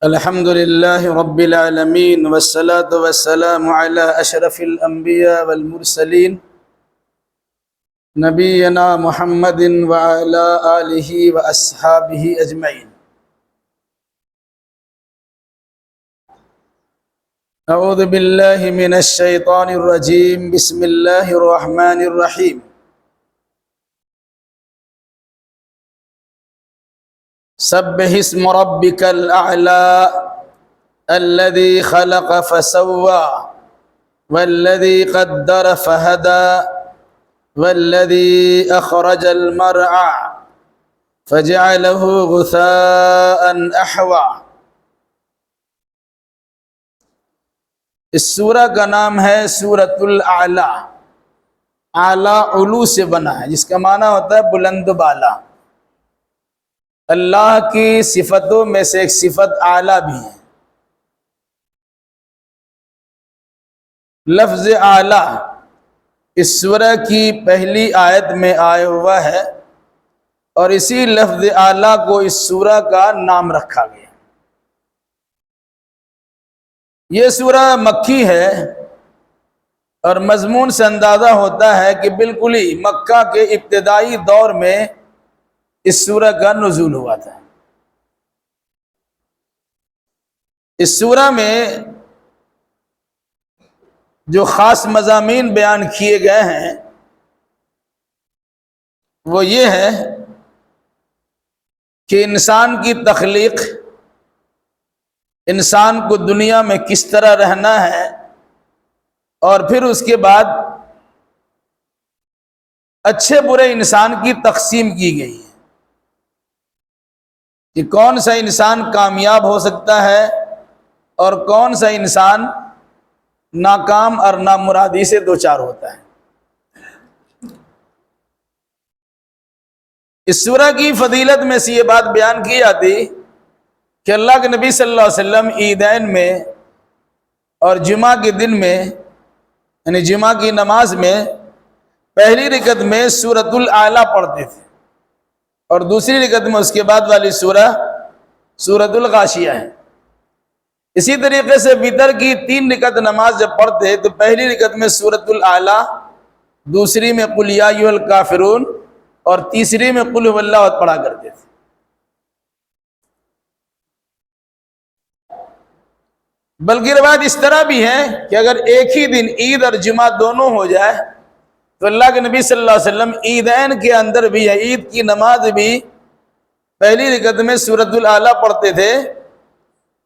الحمد لله رب العالمين والصلاة والسلام على أشرف الأنبياء والمرسلين نبينا محمد وعلى آله وأصحابه أجمعين. أعوذ بالله من الشيطان الرجيم. بسم الله الرحمن الرحيم. سبح اسم ربك الأعلى الذي خلق فسوى والذي قدر فهدى والذي أخرج المرعى فجعله غثاء أحوى. اس سورہ کا نام ہے سورۃ الاعلی. اعلیٰ علو سے بنا ہے، جس کا معنی ہوتا ہے بلند و بالا. اللہ کی صفتوں میں سے ایک صفت اعلیٰ بھی ہے. لفظ اعلیٰ اس سورہ کی پہلی آیت میں آیا ہوا ہے اور اسی لفظ اعلیٰ کو اس سورہ کا نام رکھا گیا. یہ سورہ مکی ہے اور مضمون سے اندازہ ہوتا ہے کہ بالکل ہی مکہ کے ابتدائی دور میں اس سورہ کا نزول ہوا تھا. اس سورہ میں جو خاص مضامین بیان کیے گئے ہیں وہ یہ ہے کہ انسان کی تخلیق، انسان کو دنیا میں کس طرح رہنا ہے، اور پھر اس کے بعد اچھے برے انسان کی تقسیم کی گئی ہے کہ کون سا انسان کامیاب ہو سکتا ہے اور کون سا انسان ناکام اور نامرادی سے دوچار ہوتا ہے. اس سورہ کی فضیلت میں سے یہ بات بیان کی جاتی کہ اللہ کے نبی صلی اللہ علیہ وسلم عیدین میں اور جمعہ کے دن میں، یعنی جمعہ کی نماز میں پہلی رکعت میں سورۃ الاعلی پڑھتے تھے اور دوسری رکعت میں اس کے بعد والی سورہ سورۃ الغاشیہ ہے. اسی طریقے سے وتر کی 3 رکعت نماز جب پڑھتے تو پہلی رکعت میں سورۃ الاعلی، دوسری میں قل یا ایھا الکافرون اور تیسری میں قل ھو اللہ احد پڑھا کرتے تھے. بلکہ روایت اس طرح بھی ہے کہ اگر ایک ہی دن عید اور جمعہ دونوں ہو جائے تو اللہ کے نبی صلی اللہ علیہ وسلم عیدین کے اندر بھی، عید کی نماز بھی پہلی رکعت میں سورۃ الاعلی پڑھتے تھے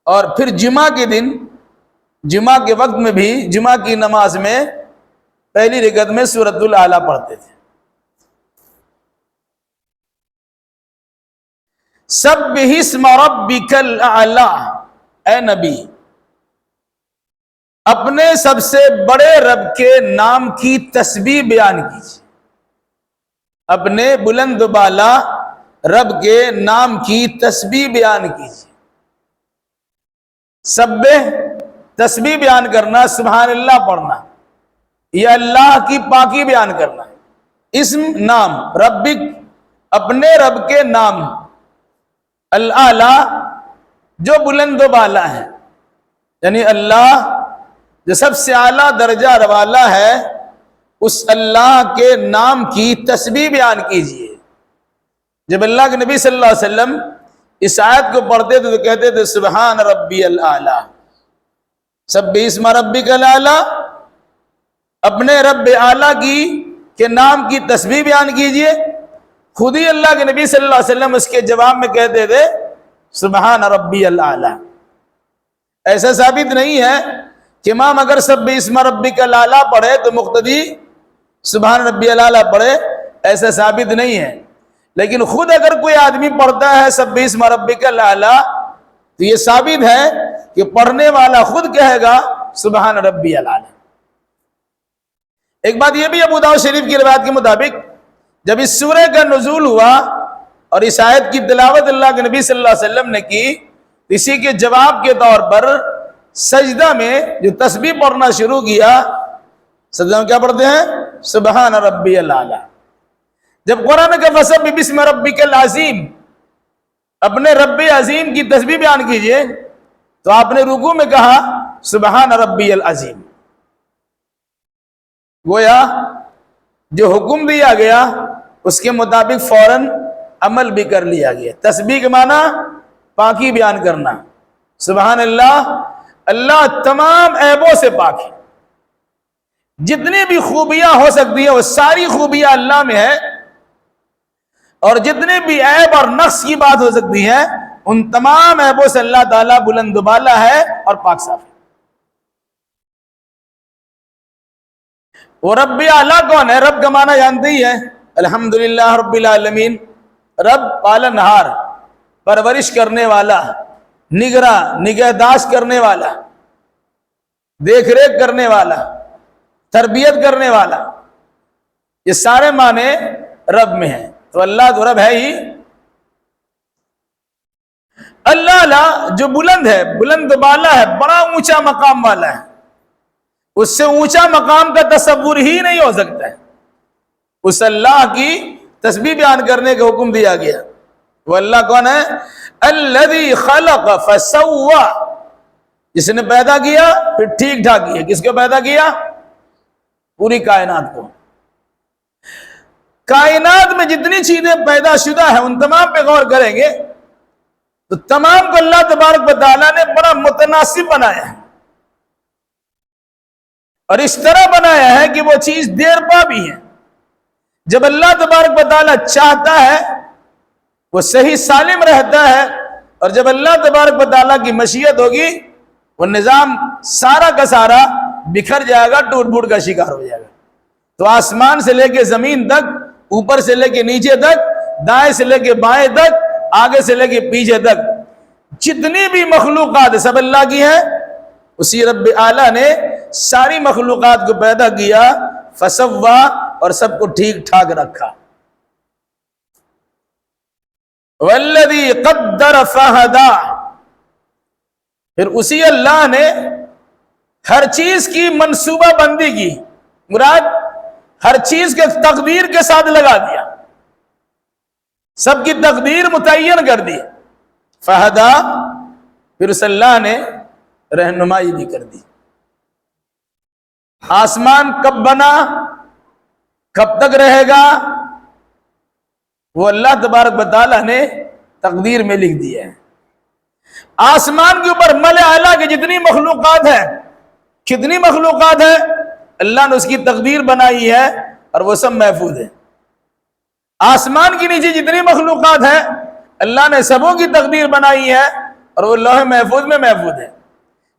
اور پھر جمعہ کے دن، جمعہ کے وقت میں بھی جمعہ کی نماز میں پہلی رکعت میں سورۃ الاعلی پڑھتے تھے. سبح اسم ربک الاعلی، اے نبی اپنے سب سے بڑے رب کے نام کی تسبیح بیان کیجیے. اپنے بلند و بالا رب کے نام کی تسبیح بیان کیجیے. سبح تسبیح بیان کرنا، سبحان اللہ پڑھنا، یا اللہ کی پاکی بیان کرنا. اسم نام، ربک اپنے رب کے نام، الاعلی جو بلند و بالا ہے، یعنی اللہ جو سب سے اعلیٰ درجہ والا ہے، اس اللہ کے نام کی تسبیح بیان کیجیے. جب اللہ کے نبی صلی اللہ علیہ وسلم اس آیت کو پڑھتے تھے تو کہتے تھے سبحان ربی الاعلی، سبح اسم ربک الاعلی، اپنے رب اعلیٰ کی کے نام کی تسبیح بیان کیجیے. خود ہی اللہ کے نبی صلی اللہ علیہ وسلم اس کے جواب میں کہتے تھے سبحان ربی الاعلی. ایسا ثابت نہیں ہے کہ امام اگر سبح اسم ربک الاعلی پڑھے تو مقتدی سبحان ربی الاعلی پڑھے، ایسا ثابت نہیں ہے. لیکن خود اگر کوئی آدمی پڑھتا ہے سبح اسم ربک الاعلی تو یہ ثابت ہے کہ پڑھنے والا خود کہے گا سبحان ربی الاعلی. ایک بات یہ بھی ابو داؤد شریف کی روایت کے مطابق جب اس سورہ کا نزول ہوا اور اس آیت کی تلاوت اللہ کے نبی صلی اللہ علیہ وسلم نے کی، اسی کے جواب کے طور پر سجدہ میں جو تسبیح پڑھنا شروع کیا، سجدہ میں کیا پڑھتے ہیں؟ سبحان ربی الاعلی. جب قرآن کا فسبح بسم ربک العظیم، اپنے رب عظیم کی تسبیح بیان کیجئے، تو آپ نے رکوع میں کہا سبحان ربی العظیم. گویا جو حکم دیا گیا اس کے مطابق فوراً عمل بھی کر لیا گیا. تسبیح کے معنی پاکی بیان کرنا. سبحان اللہ، اللہ تمام عیبوں سے پاک ہے. جتنی بھی خوبیاں ہو سکتی ہیں وہ ساری خوبیاں اللہ میں ہے، اور جتنے بھی عیب اور نقص کی بات ہو سکتی ہے ان تمام عیبوں سے اللہ تعالیٰ بلند و بالا ہے اور پاک صاف ہے. وہ رب اعلیٰ کون ہے؟ رب کا معنی جانتے ہی ہے، الحمدللہ رب العالمین. رب پالنہار، پرورش کرنے والا، نگراں، نگہداشت کرنے والا، دیکھ ریکھ کرنے والا، تربیت کرنے والا، یہ سارے معنی رب میں ہیں. تو اللہ تو رب ہے ہی. اللہ جو بلند ہے، بلند بالا ہے، بڑا اونچا مقام والا ہے، اس سے اونچا مقام کا تصور ہی نہیں ہو سکتا ہے. اس اللہ کی تسبیح بیان کرنے کا حکم دیا گیا. وہ اللہ کون ہے؟ الذی خلق فسوى، جس نے پیدا کیا پھر ٹھیک ٹھاک کیا. کس کو پیدا کیا؟ پوری کائنات کو. کائنات میں جتنی چیزیں پیدا شدہ ہیں ان تمام پہ غور کریں گے تو تمام کو اللہ تبارک و تعالیٰ نے بڑا متناسب بنایا ہے، اور اس طرح بنایا ہے کہ وہ چیز دیر پا بھی ہے. جب اللہ تبارک و تعالیٰ چاہتا ہے وہ صحیح سالم رہتا ہے، اور جب اللہ تبارک و تعالیٰ کی مشیت ہوگی وہ نظام سارا کا سارا بکھر جائے گا، ٹوٹ پھوٹ کا شکار ہو جائے گا. تو آسمان سے لے کے زمین تک، اوپر سے لے کے نیچے تک، دائیں سے لے کے بائیں تک، آگے سے لے کے پیچھے تک، جتنی بھی مخلوقات سب اللہ کی ہیں. اسی رب اعلیٰ نے ساری مخلوقات کو پیدا کیا، فسوا، اور سب کو ٹھیک ٹھاک رکھا. والذی قدر فہدی، پھر اسی اللہ نے ہر چیز کی منصوبہ بندی کی. مراد ہر چیز کے تقدیر کے ساتھ لگا دیا، سب کی تقدیر متعین کر دی. فہدا، پھر اس اللہ نے رہنمائی بھی کر دی. آسمان کب بنا، کب تک رہے گا، وہ اللہ تبارک و تعالیٰ نے تقدیر میں لکھ دیا ہے. آسمان کے اوپر ملائے اعلیٰ کی جتنی مخلوقات ہیں، کتنی مخلوقات ہیں، اللہ نے اس کی تقدیر بنائی ہے اور وہ سب محفوظ ہے. آسمان کے نیچے جتنی مخلوقات ہیں اللہ نے سبوں کی تقدیر بنائی ہے اور وہ لوح محفوظ میں محفوظ ہے.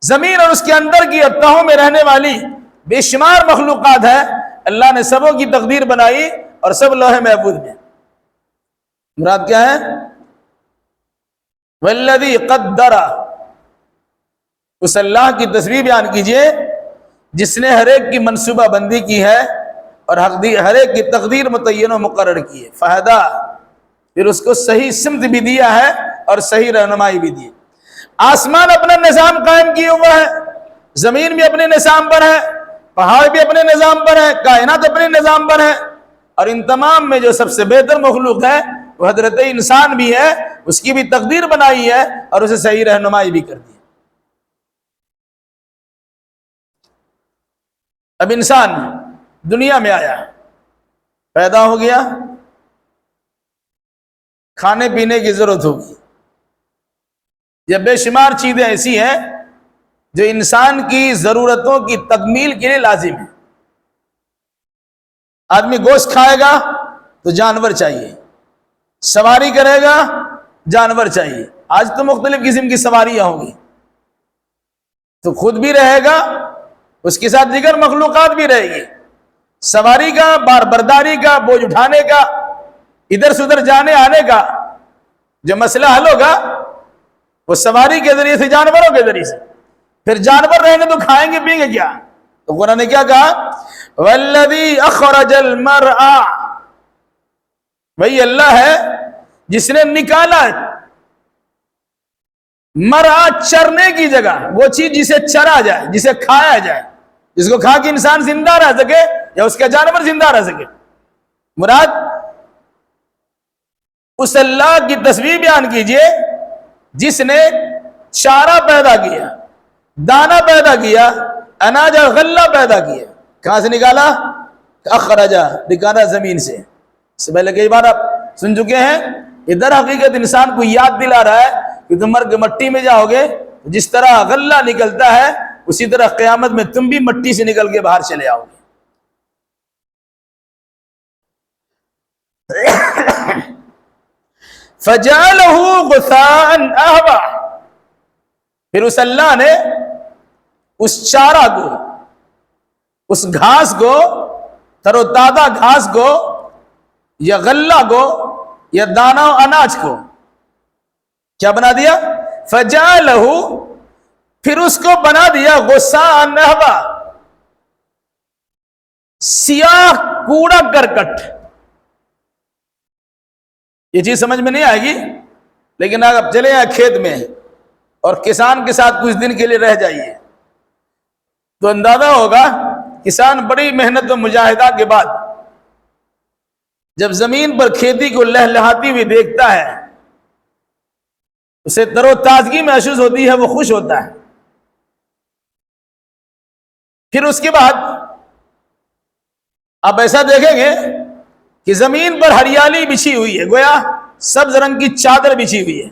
زمین اور اس کے اندر کی تہوں میں رہنے والی بے شمار مخلوقات ہیں، اللہ نے سبوں کی تقدیر بنائی اور سب لوح محفوظ میں. مراد کیا ہے؟ والذی قدر، اس اللہ کی تسبیح بیان کیجئے جس نے ہر ایک کی منصوبہ بندی کی ہے اور ہر ایک کی تقدیر متعین و مقرر کی ہے. فہدا، پھر اس کو صحیح سمت بھی دیا ہے اور صحیح رہنمائی بھی دی. آسمان اپنا نظام قائم کیے ہوا ہے، زمین بھی اپنے نظام پر ہے، پہاڑ بھی اپنے نظام پر ہے، کائنات اپنے نظام پر ہے، اور ان تمام میں جو سب سے بہتر مخلوق ہے وہ حضرت انسان بھی ہے، اس کی بھی تقدیر بنائی ہے اور اسے صحیح رہنمائی بھی کر دی. اب انسان دنیا میں آیا، پیدا ہو گیا، کھانے پینے کی ضرورت ہوگی. یہ بے شمار چیزیں ایسی ہیں جو انسان کی ضرورتوں کی تکمیل کے لیے لازم ہے. آدمی گوشت کھائے گا تو جانور چاہیے، سواری کرے گا جانور چاہیے. آج تو مختلف قسم کی سواریاں ہوں گی، تو خود بھی رہے گا، اس کے ساتھ دیگر مخلوقات بھی رہے گی. سواری کا، بار برداری کا، بوجھ اٹھانے کا، ادھر سے ادھر جانے آنے کا جو مسئلہ حل ہوگا وہ سواری کے ذریعے سے، جانوروں کے ذریعے سے. پھر جانور رہیں گے تو کھائیں گے پیئیں گے کیا؟ تو قرآن نے کیا کہا؟ والذی اخرج المرعى، وہی اللہ ہے جس نے نکالا مرعا، چرنے کی جگہ، وہ چیز جسے چرا جائے، جسے کھایا جائے، جس کو کھا کے انسان زندہ رہ سکے یا اس کا جانور زندہ رہ سکے. مراد اس اللہ کی تسبیح بیان کیجئے جس نے چارہ پیدا کیا، دانا پیدا کیا، اناج اور غلہ پیدا کیا۔ کہاں سے نکالا؟ اخرجا، نکالا زمین سے۔ اس سے پہلے کئی بار آپ سن چکے ہیں، ادھر حقیقت انسان کو یاد دلا رہا ہے کہ تم مر کے مٹی میں جاؤ گے، جس طرح غلہ نکلتا ہے اسی طرح قیامت میں تم بھی مٹی سے نکل کے باہر چلے آؤ گے۔ فَجَعَلَهُ غُثَاءً أَحْوَىٰ، پھر اس اللہ نے اس چارہ کو، اس گھاس کو، تر و تازہ گھاس کو یا غلہ کو یا دانا و اناج کو کیا بنا دیا؟ فَجَعَلَهُ، پھر اس کو بنا دیا غُثَاءً أَحْوَىٰ، سیاہ کوڑا کرکٹ۔ یہ چیز سمجھ میں نہیں آئے گی، لیکن اگر آپ چلے جائیں کھیت میں اور کسان کے ساتھ کچھ دن کے لیے رہ جائیے تو اندازہ ہوگا کسان بڑی محنت و مجاہدہ کے بعد جب زمین پر کھیتی کو لہلہاتی ہوئی دیکھتا ہے اسے تر و تازگی محسوس ہوتی ہے، وہ خوش ہوتا ہے۔ پھر اس کے بعد آپ ایسا دیکھیں گے کہ زمین پر ہریالی بچھی ہوئی ہے، گویا سبز رنگ کی چادر بچھی ہوئی ہے۔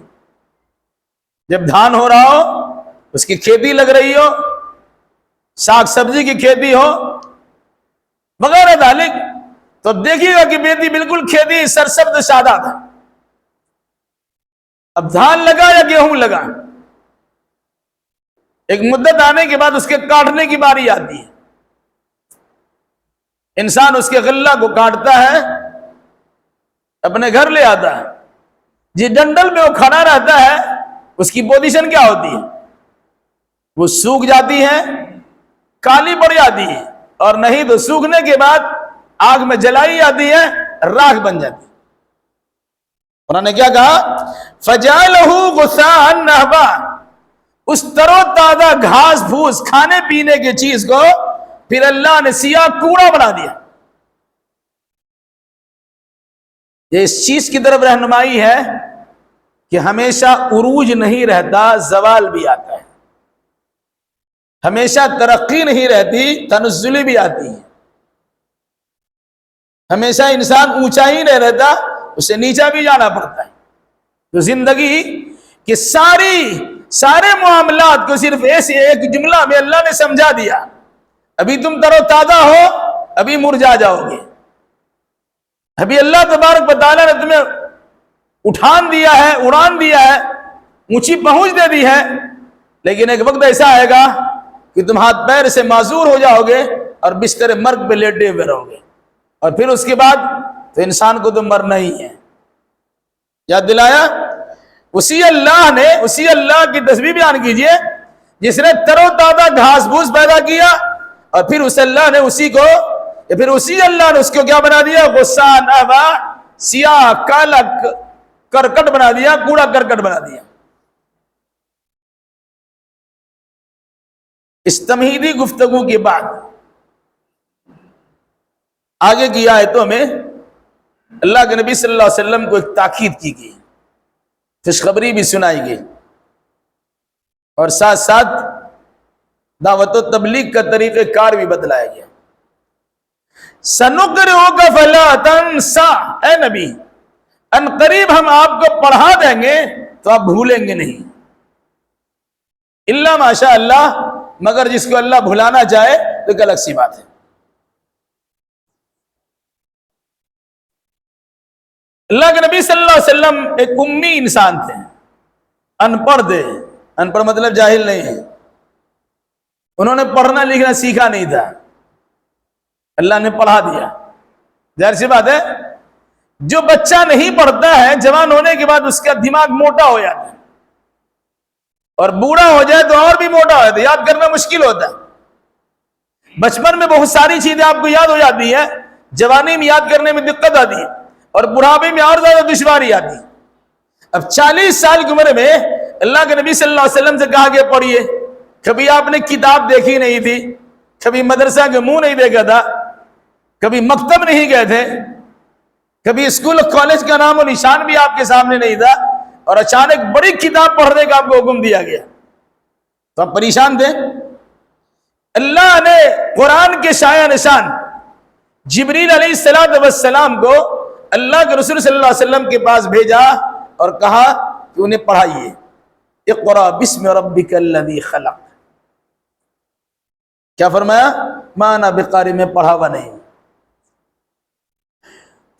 جب دھان ہو رہا ہو، اس کی کھیتی لگ رہی ہو، ساگ سبزی کی کھیتی ہو وغیرہ ذالک، تو اب دیکھیے گا کہ بیٹی بالکل کھیتی سرسبز شاداب ہے۔ اب دھان لگا یا گیہوں لگا، ایک مدت آنے کے بعد اس کے کاٹنے کی باری آتی ہے۔ انسان اس کے غلہ کو کاٹتا ہے، اپنے گھر لے آتا ہے، جس ڈنڈل میں وہ کھڑا رہتا ہے اس کی پوزیشن کیا ہوتی ہے؟ وہ سوکھ جاتی ہے، کالی پڑ جاتی ہے، اور نہیں تو سوکھنے کے بعد آگ میں جلائی جاتی ہے، راکھ بن جاتی ہے۔ انہوں نے کیا کہا؟ فَجَعَلَهُ غُثَاءً أَحْوَىٰ، اس تر و تازہ گھاس پھوس کھانے پینے کی چیز کو پھر اللہ نے سیاہ کوڑا بنا دیا۔ یہ اس چیز کی طرف رہنمائی ہے کہ ہمیشہ عروج نہیں رہتا، زوال بھی آتا ہے، ہمیشہ ترقی نہیں رہتی، تنزل بھی آتی ہے، ہمیشہ انسان اونچا ہی نہیں رہتا، اسے نیچا بھی جانا پڑتا ہے۔ تو زندگی کے سارے معاملات کو صرف ایسے ایک جملہ میں اللہ نے سمجھا دیا، ابھی تم تر و تازہ ہو، ابھی مرجا جاؤ گے۔ ابھی اللہ تبارک و تعالیٰ نے تمہیں اٹھان دیا ہے، اڑان دیا ہے، اونچی پہنچ دے دی ہے، لیکن ایک وقت ایسا آئے گا کہ تم ہاتھ پیر سے معذور ہو جاؤ گے اور بستر مرگ پہ لیٹے ہوئے رہو گے، اور پھر اس کے بعد تو انسان کو تو مرنا ہی ہے۔ یاد دلایا؟ اسی اللہ کی تسبیح بیان کیجئے جس نے تر و تازہ گھاس پھوس پیدا کیا، اور پھر اسی اللہ نے اس کو کیا بنا دیا؟ غُثَاءً أَحْوَىٰ، سیاہ کالا کرکٹ بنا دیا، کوڑا کرکٹ بنا دیا۔ اس تمہیدی گفتگو کے بعد آگے کی آیتوں میں اللہ کے نبی صلی اللہ علیہ وسلم کو ایک تاکید کی گئی، خوشخبری بھی سنائی گئی، اور ساتھ ساتھ دعوت و تبلیغ کا طریقہ کار بھی بتلایا گیا۔ سَنُقْرِئُكَ فَلَا تَنْسَىٰ، اے نبی ان قریب ہم آپ کو پڑھا دیں گے تو آپ بھولیں گے نہیں، الا ماشاء اللہ، مگر جس کو اللہ بھلانا چاہے تو ایک الگ سی بات ہے۔ اللہ کے نبی صلی اللہ علیہ وسلم ایک امی انسان تھے، ان پڑھ تھے، ان پڑھ مطلب جاہل نہیں ہے، انہوں نے پڑھنا لکھنا سیکھا نہیں تھا، اللہ نے پڑھا دیا۔ ظاہر سی بات ہے، جو بچہ نہیں پڑھتا ہے جوان ہونے کے بعد اس کا دماغ موٹا ہو جاتا ہے، اور بوڑھا ہو جائے تو اور بھی موٹا ہو جاتا ہے، یاد کرنا مشکل ہوتا ہے۔ بچپن میں بہت ساری چیزیں آپ کو یاد ہو جاتی ہیں، جوانی میں یاد کرنے میں دقت آتی ہے، اور بڑھاپے میں اور زیادہ دشواری آتی ہے۔ اب 40 سال کی عمر میں اللہ کے نبی صلی اللہ علیہ وسلم سے کہا کہ پڑھیے، کبھی آپ نے کتاب دیکھی نہیں تھی، کبھی مدرسہ کے منہ نہیں دیکھا تھا، کبھی مکتب نہیں گئے تھے، کبھی اسکول کالج کا نام و نشان بھی آپ کے سامنے نہیں تھا، اور اچانک بڑی کتاب پڑھنے کا آپ کو حکم دیا گیا تو آپ پریشان تھے؟ اللہ نے قرآن کے شایع نشان جبریل علیہ السلام کو اللہ کے رسول صلی اللہ علیہ وسلم کے پاس بھیجا اور کہا کہ انہیں پڑھائیے، اقرأ بسم ربک الذی خلق۔ کیا فرمایا؟ ما انا بقاری، میں پڑھا ہوا نہیں۔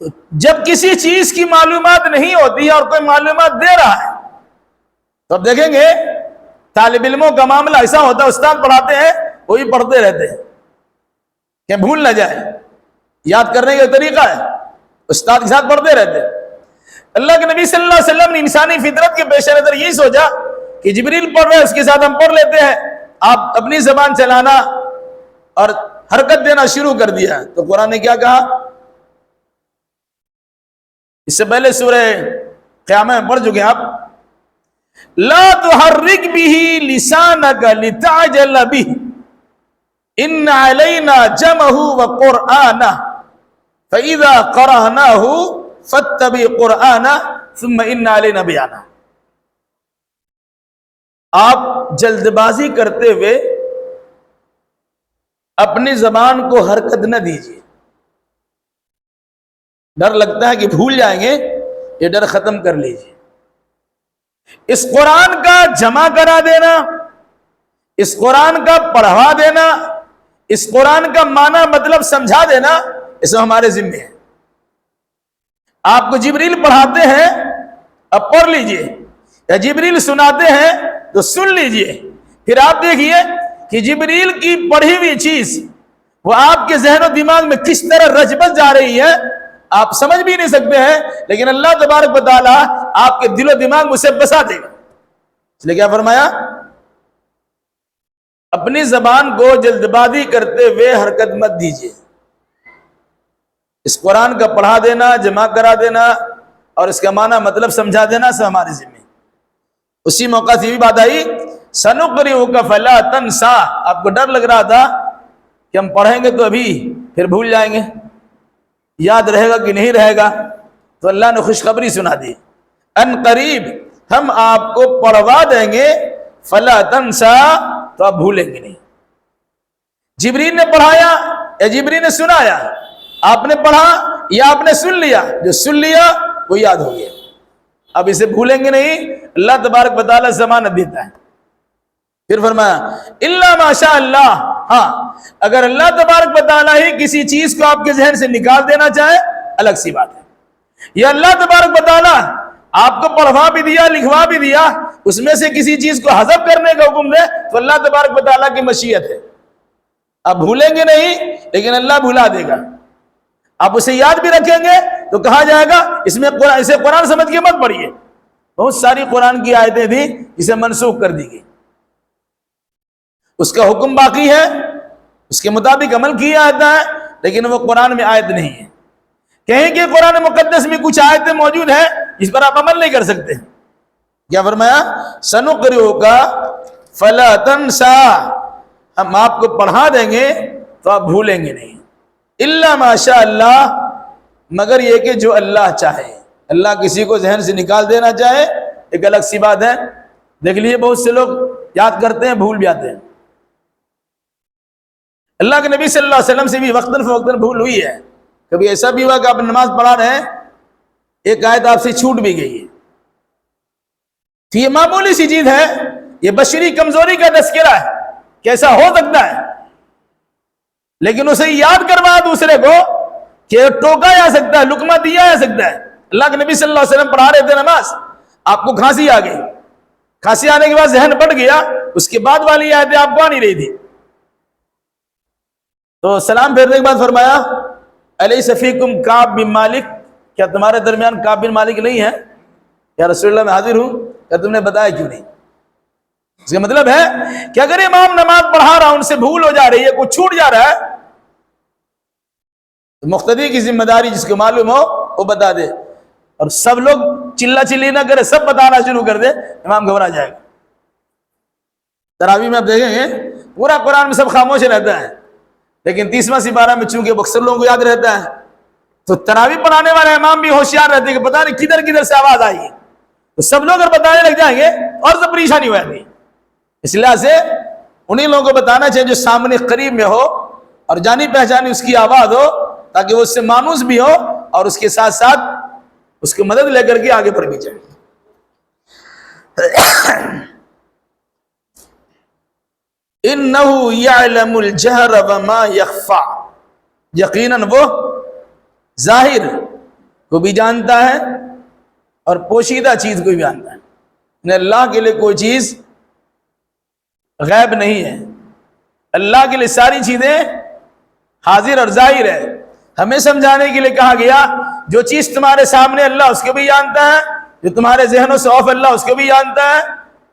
تو جب کسی چیز کی معلومات نہیں ہوتی اور کوئی معلومات دے رہا ہے تو اب دیکھیں گے طالب علموں کا معاملہ ایسا ہوتا ہے، استاد پڑھاتے ہیں وہی پڑھتے رہتے ہیں کہ بھول نہ جائے، یاد کرنے کا طریقہ ہے، استاد کے ساتھ پڑھتے رہتے ہیں۔ اللہ کے نبی صلی اللہ علیہ وسلم نے انسانی فطرت کے پیش نظر یہی سوچا کہ جبریل پڑھ رہے ہیں، اس کے ساتھ ہم پڑھ لیتے ہیں، آپ اپنی زبان چلانا اور حرکت دینا شروع کر دیا۔ تو قرآن نے کیا کہا؟ اس سے پہلے سورہ قیامہ میں پڑھ چکے ہیں آپ، لا تحرک به لسانک لتعجل به ان علینا جمعہ وقرآنہ فاذا قرأناہ فاتبع قرآنہ ثم ان علینا بیانہ۔ آپ جلد بازی کرتے ہوئے اپنی زبان کو حرکت نہ دیجیے۔ ڈر لگتا ہے کہ بھول جائیں گے، یہ ڈر ختم کر لیجیے۔ اس قرآن کا جمع کرا دینا، اس قرآن کا پڑھوا دینا، اس قرآن کا معنی مطلب سمجھا دینا، اس میں ہمارے ذمہ ہے۔ آپ کو جبریل پڑھاتے ہیں، اب پڑھ لیجئے، یا جبریل سناتے ہیں تو سن لیجئے۔ پھر آپ دیکھیے کہ جبریل کی پڑھی ہوئی چیز وہ آپ کے ذہن و دماغ میں کس طرح رچ بس جا رہی ہے، آپ سمجھ بھی نہیں سکتے ہیں، لیکن اللہ تبارک و تعالی آپ کے دل و دماغ میں اسے بسا دے گا۔ اس لیے کیا فرمایا؟ اپنی زبان کو جلد بازی کرتے ہوئے حرکت مت دیجیے۔ اس قرآن کا پڑھا دینا، جمع کرا دینا اور اس کا معنی مطلب سمجھا دینا سب ہمارے ذمہ۔ اسی موقع سے بھی بات آئی، سنقرئک فلا تنسا۔ آپ کو ڈر لگ رہا تھا کہ ہم پڑھیں گے تو ابھی پھر بھول جائیں گے، یاد رہے گا کہ نہیں رہے گا، تو اللہ نے خوشخبری سنا دی، ان قریب ہم آپ کو پڑھوا دیں گے، فلا تنسا، تو آپ بھولیں گے نہیں۔ جبریل نے پڑھایا یا جبریل نے سنایا، آپ نے پڑھا یا آپ نے سن لیا، جو سن لیا وہ یاد ہو گیا، اب اسے بھولیں گے نہیں۔ اللہ تبارک و تعالیٰ ضمانت دیتا ہے۔ پھر فرمایا الا ماشاء اللہ، ہاں اگر اللہ تبارک و تعالیٰ ہی کسی چیز کو آپ کے ذہن سے نکال دینا چاہے الگ سی بات ہے، یا اللہ تبارک و تعالیٰ آپ کو پڑھوا بھی دیا، لکھوا بھی دیا، اس میں سے کسی چیز کو حذف کرنے کا حکم دے تو اللہ تبارک و تعالیٰ کی مشیت ہے، آپ بھولیں گے نہیں لیکن اللہ بھلا دے گا۔ آپ اسے یاد بھی رکھیں گے تو کہا جائے گا اسے قرآن سمجھ کے مت پڑھیے، بہت ساری قرآن کی آیتیں تھیں اسے منسوخ کر دی گئی، اس کا حکم باقی ہے، اس کے مطابق عمل کیا جاتا ہے، لیکن وہ قرآن میں آیت نہیں ہے۔ کہیں کہ قرآن مقدس میں کچھ آیتیں موجود ہیں جس پر آپ عمل نہیں کر سکتے۔ کیا فرمایا؟ سنقرئک فلا تنسا، ہم آپ کو پڑھا دیں گے تو آپ بھولیں گے نہیں، الا ماشاء اللہ، مگر یہ کہ جو اللہ چاہے۔ اللہ کسی کو ذہن سے نکال دینا چاہے ایک الگ سی بات ہے۔ دیکھ لیے بہت سے لوگ یاد کرتے ہیں بھول بھی آتے ہیں۔ اللہ کے نبی صلی اللہ علیہ وسلم سے بھی وقتاً فوقتاً بھول ہوئی ہے، کبھی ایسا بھی ہوا کہ آپ نماز پڑھا رہے ہیں، ایک آیت آپ سے چھوٹ بھی گئی ہے، تو یہ معمولی سی چیز ہے، یہ بشری کمزوری کا تذکرہ ہے کہ ایسا ہو سکتا ہے، لیکن اسے یاد کروا دوسرے کو کہ ٹوکا جا سکتا ہے، لقمہ دیا جا سکتا ہے۔ اللہ کے نبی صلی اللہ علیہ وسلم پڑھا رہے تھے نماز، آپ کو کھانسی آ گئی، کھانسی آنے کے بعد ذہن پٹ گیا، اس کے بعد والی آیتیں آپ کو آ نہیں رہی تھی، تو سلام پھیرنے کے بعد فرمایا الیس فیکم کعب بن مالک، کیا تمہارے درمیان کعب بن مالک نہیں ہے؟ یا رسول اللہ میں حاضر ہوں، کیا تم نے بتایا کیوں نہیں؟ اس کا مطلب ہے کہ اگر امام نماز پڑھا رہا ان سے بھول ہو جا رہی ہے، کچھ چھوٹ جا رہا ہے، تو مقتدی کی ذمہ داری جس کو معلوم ہو وہ بتا دے، اور سب لوگ چلا چلی نہ کرے، سب بتانا شروع کر دے، امام گھبرا جائے گا۔ تراویح میں آپ دیکھیں گے پورا قرآن میں سب خاموش رہتا ہے، لیکن 30واں سپارہ میں چونکہ اکثر لوگوں کو یاد رہتا ہے، تو تراویح پڑھانے والے امام بھی ہوشیار رہتے ہیں کہ پتہ نہیں کدھر کدھر سے آواز آئی، تو سب لوگ اگر بتانے لگ جائیں گے اور سب پریشانی ہو جائے گی. اس لحاظ سے انہیں لوگوں کو بتانا چاہیے جو سامنے قریب میں ہو اور جانی پہچانی اس کی آواز ہو, تاکہ وہ اس سے مانوس بھی ہو اور اس کے ساتھ ساتھ اس کی مدد لے کر کے آگے بڑھ بھی جائے. اِنَّهُ يَعْلَمُ الْجَهْرَ وَمَا يَخْفَى, یقیناً وہ ظاہر کو بھی جانتا ہے اور پوشیدہ چیز کو بھی جانتا ہے. اللہ کے لیے کوئی چیز غیب نہیں ہے. اللہ کے لیے ساری چیزیں حاضر اور ظاہر ہے. ہمیں سمجھانے کے لیے کہا گیا جو چیز تمہارے سامنے اللہ اس کو بھی جانتا ہے, جو تمہارے ذہنوں سے آف اللہ اس کو بھی جانتا ہے,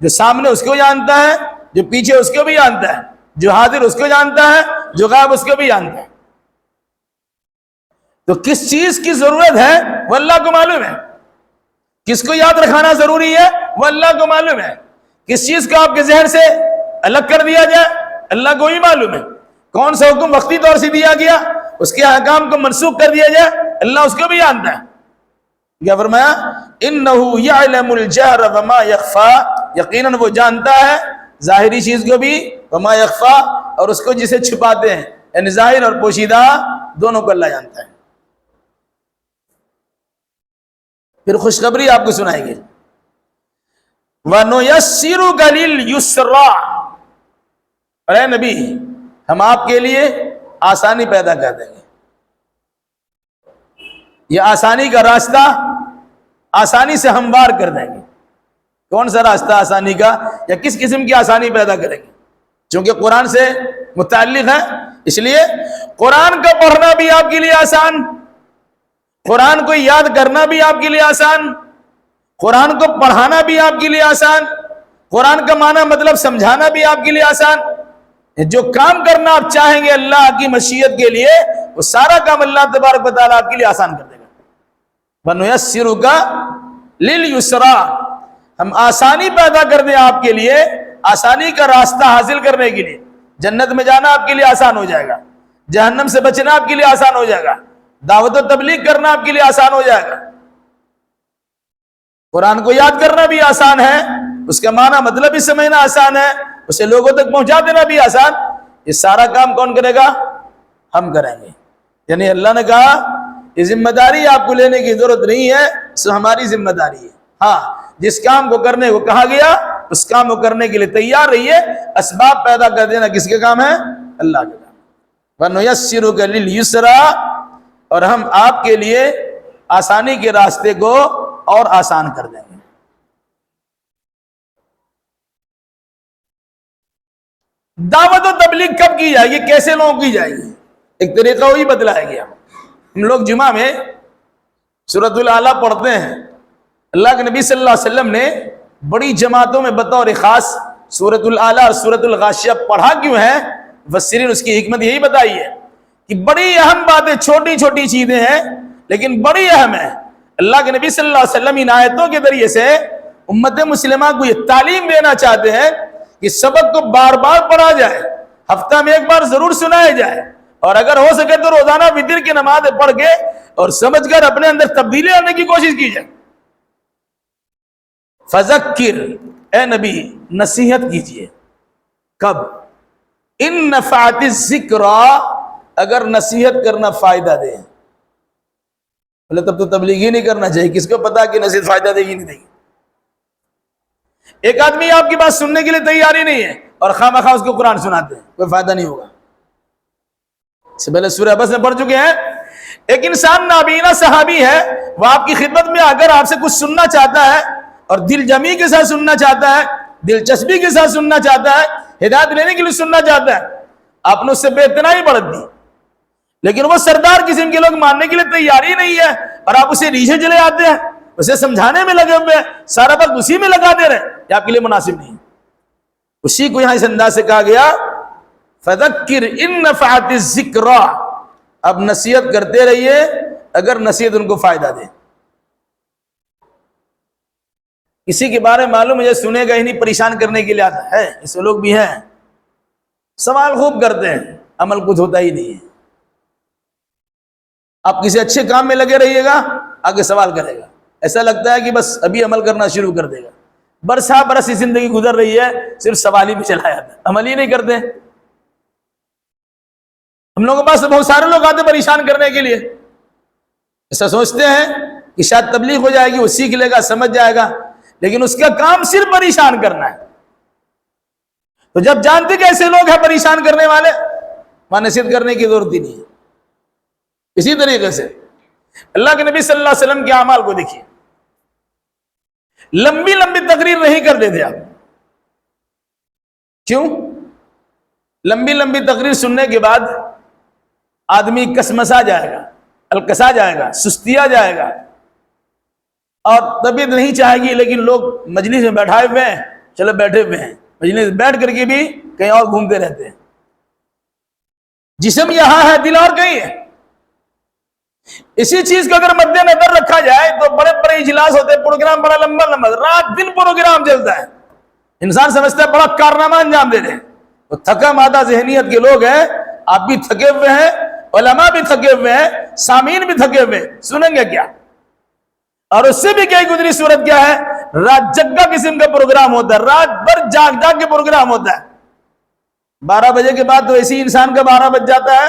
جو سامنے اس کو جانتا ہے, جو پیچھے اس کو بھی جانتا ہے, جو حاضر اس کو جانتا ہے, جو غائب اس کو بھی جانتا ہے. تو کس چیز کی ضرورت ہے وہ اللہ کو معلوم ہے. کس کو یاد رکھانا ضروری ہے وہ اللہ کو معلوم ہے. کس چیز کو آپ کے ذہن سے الگ کر دیا جائے اللہ کو ہی معلوم ہے. کون سا حکم وقتی طور سے دیا گیا اس کے احکام کو منسوخ کر دیا جائے اللہ اس کو بھی جانتا ہے. کیا فرمایا؟ انہ یعلم الجہر وما یخفا, یقیناً وہ جانتا ہے ظاہری چیز کو بھی, وما یخفا, اور اس کو جسے چھپاتے ہیں, یعنی ظاہر اور پوشیدہ دونوں کو اللہ جانتا ہے. پھر خوشخبری آپ کو سنائیں گے. وَنُيَسِّرُكَ لِلْيُسْرَىٰ, اے نبی ہم آپ کے لیے آسانی پیدا کر دیں گے. یہ آسانی کا راستہ آسانی سے ہموار کر دیں گے. کون سا راستہ آسانی کا, یا کس قسم کی آسانی پیدا کریں گے؟ چونکہ قرآن سے متعلق ہے اس لیے قرآن کا پڑھنا بھی آپ کے لیے آسان, قرآن کو یاد کرنا بھی آپ کے لیے آسان, قرآن کو پڑھانا بھی آپ کے لیے آسان, قرآن کا معنی مطلب سمجھانا بھی آپ کے لیے آسان. جو کام کرنا آپ چاہیں گے اللہ کی مشیت کے لیے وہ سارا کام اللہ تبارک و تعالیٰ آپ کے لیے آسان کر دے گا. وَنُيَسِّرُكَ لِلْيُسْرَىٰ, ہم آسانی پیدا کر دیں آپ کے لیے, آسانی کا راستہ حاصل کرنے کے لیے. جنت میں جانا آپ کے لیے آسان ہو جائے گا, جہنم سے بچنا آپ کے لیے آسان ہو جائے گا, دعوت و تبلیغ کرنا آپ کے لیے آسان ہو جائے گا, قرآن کو یاد کرنا بھی آسان ہے, اس کا معنی مطلب بھی سمجھنا آسان ہے, اسے لوگوں تک پہنچا دینا بھی آسان. یہ سارا کام کون کرے گا؟ ہم کریں گے. یعنی اللہ نے کہا یہ ذمہ داری آپ کو لینے کی ضرورت نہیں ہے, سو ہماری ذمہ داری ہے. ہاں جس کام کو کرنے کو کہا گیا اس کام کو کرنے کے لیے تیار رہیے. اسباب پیدا کر دینا کس کے کام ہے؟ اللہ کے کام. وَنُيَسِّرُكَ لِلْيُسْرَىٰ, اور ہم آپ کے لیے آسانی کے راستے کو اور آسان کر دیں گے. دعوت و تبلیغ کب کی جائے گی, کیسے لوگوں کی جائے گی؟ ایک طریقہ وہی بتلایا گیا. ہم لوگ جمعہ میں سورۃ الاعلیٰ پڑھتے ہیں. اللہ کے نبی صلی اللہ علیہ وسلم نے بڑی جماعتوں میں بطور خاص سورۃ الاعلیٰ اور سورۃ الغاشیہ پڑھا کیوں ہے؟ مفسرین اس کی حکمت یہی بتائی ہے کہ بڑی اہم باتیں, چھوٹی چھوٹی چیزیں ہیں لیکن بڑی اہم ہے. اللہ کے نبی صلی اللہ علیہ وسلم ان آیتوں کے ذریعے سے امت مسلمہ کو یہ تعلیم دینا چاہتے ہیں کہ سبق کو بار بار پڑھا جائے, ہفتہ میں ایک بار ضرور سنایا جائے, اور اگر ہو سکے تو روزانہ وتر کی نماز پڑھ کے اور سمجھ کر اپنے اندر تبدیلی لانے کی کوشش کی جائے. فذکر, اے نبی نصیحت کیجئے. کب؟ ان نفعت الذکریٰ, اگر نصیحت کرنا فائدہ دے. بولے تب تو تبلیغ ہی نہیں کرنا چاہیے, کس کو پتا کہ نصیحت فائدہ دے گی نہیں دے گی. ایک آدمی آپ کی بات سننے کے لیے تیار ہی نہیں ہے اور خواہ مخواہ اس کو قرآن سناتے ہیں, کوئی فائدہ نہیں ہوگا. اس سے پہلے سورہ عبس میں پڑھ چکے ہیں. ایک انسان نابینا صحابی ہے, وہ آپ کی خدمت میں اگر آپ سے کچھ سننا چاہتا ہے اور دل جمی کے ساتھ سننا چاہتا ہے, دلچسپی کے ساتھ سننا چاہتا ہے, ہدایت لینے کے لیے سننا چاہتا ہے, آپ نے اس سے بے اتنائی برت دی, لیکن وہ سردار قسم کے لوگ ماننے کے لیے تیار ہی نہیں ہے اور آپ اسے نیچے چلے آتے ہیں, اسے سمجھانے میں لگے ہوئے, سارا وقت اسی میں لگا دے رہے, یہ آپ کے لیے مناسب نہیں. اسی کو یہاں اس انداز سے کہا گیا فذکر ان نفعت الذکریٰ, اب نصیحت کرتے رہیے اگر نصیحت ان کو فائدہ دے. کسی کے بارے میں معلوم ہے سنے گا ہی نہیں, پریشان کرنے کے لیے آتا ہے, ایسے لوگ بھی ہیں, سوال خوب کرتے ہیں, عمل کچھ ہوتا ہی نہیں ہے. آپ کسی اچھے کام میں لگے رہیے گا, آگے سوال کرے گا, ایسا لگتا ہے کہ بس ابھی عمل کرنا شروع کر دے گا. برسا برس زندگی گزر رہی ہے, صرف سوال ہی پہ چلا جاتا ہے, عمل ہی نہیں کرتے. ہم لوگوں کے پاس بہت سارے لوگ آتے پریشان کرنے کے لیے, ایسا سوچتے ہیں کہ شاید تبلیغ ہو جائے گی, وہ سیکھ لے گا, سمجھ جائے گا, لیکن اس کا کام صرف پریشان کرنا ہے. تو جب جانتے کہ ایسے لوگ ہیں پریشان کرنے والے, وہاں نصیحت کرنے کی ضرورت ہی نہیں ہے. اسی طریقے سے اللہ کے نبی صلی اللہ علیہ وسلم کے اعمال کو دیکھیے, لمبی لمبی تقریر نہیں کرتے تھے آپ. کیوں؟ لمبی لمبی تقریر سننے کے بعد آدمی کسمسا جائے گا, الکسا جائے گا, سستیا جائے گا, اور طبیعت نہیں چاہے گی. لیکن لوگ مجلس میں بیٹھائے ہوئے ہیں, چلو بیٹھے ہوئے ہیں, مجلس بیٹھ کر کے بھی کہیں اور گھومتے رہتے ہیں. جسم یہاں ہے, دل اور کہیں ہے. اسی چیز کو اگر مد نظر رکھا جائے تو بڑے بڑے اجلاس ہوتے ہیں, پروگرام بڑا لمبا لمبا, رات دن پروگرام چلتا ہے. انسان سمجھتا ہے بڑا کارنامہ انجام دے رہے ہیں. تو تھکا مادہ ذہنیت کے لوگ ہیں, آپ بھی تھکے ہوئے ہیں, علماء بھی تھکے ہوئے ہیں, سامعین بھی تھکے ہوئے ہیں, سنیں گے کیا؟ اور اس سے بھی کئی گزری صورت کیا ہے, رات جگہ قسم کا پروگرام ہوتا ہے, رات بھر جاگ جاگ کے پروگرام ہوتا ہے. 12 بجے کے بعد تو ایسی انسان کا 12 بج جاتا ہے,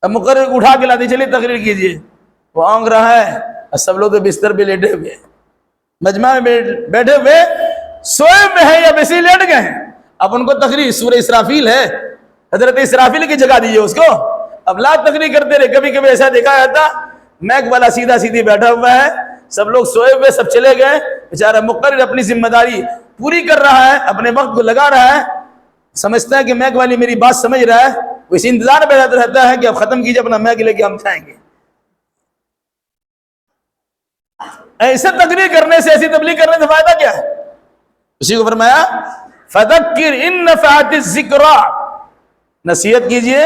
اب مقرر اٹھا کے لاتے چلیے تقریر کیجیے, وہ اونگ رہا ہے, اور سب لوگ تو بستر پہ لیٹے ہوئے, مجمع میں بیٹھے ہوئے, سوئے ہوئے ہیں یا ویسے ہی لیٹ گئے ہیں. اب ان کو تقریر, سورہ اسرافیل ہے, حضرت اسرافیل کی جگہ دیجیے اس کو, اب لا تقریر کرتے رہے. کبھی کبھی ایسا دیکھا جاتا, میک والا سیدھا سیدھی بیٹھا ہوا ہے, سب لوگ سوئے ہوئے, سب چلے گئے, بیچارہ مقرر اپنی ذمہ داری پوری کر رہا ہے, اپنے وقت کو لگا رہا ہے, سمجھتا ہے کہ میک والی میری بات سمجھ رہا ہے, وہ اس انتظار میں رہتا ہے کہ اب ختم کیجیے اپنا میک لے کے ہم جائیں گے. ایسے تقریر کرنے سے, ایسی تبلیغ کرنے سے فائدہ کیا ہے؟ اسی کو فرمایا فذکر ان نفعت الذکریٰ, نصیحت کیجئے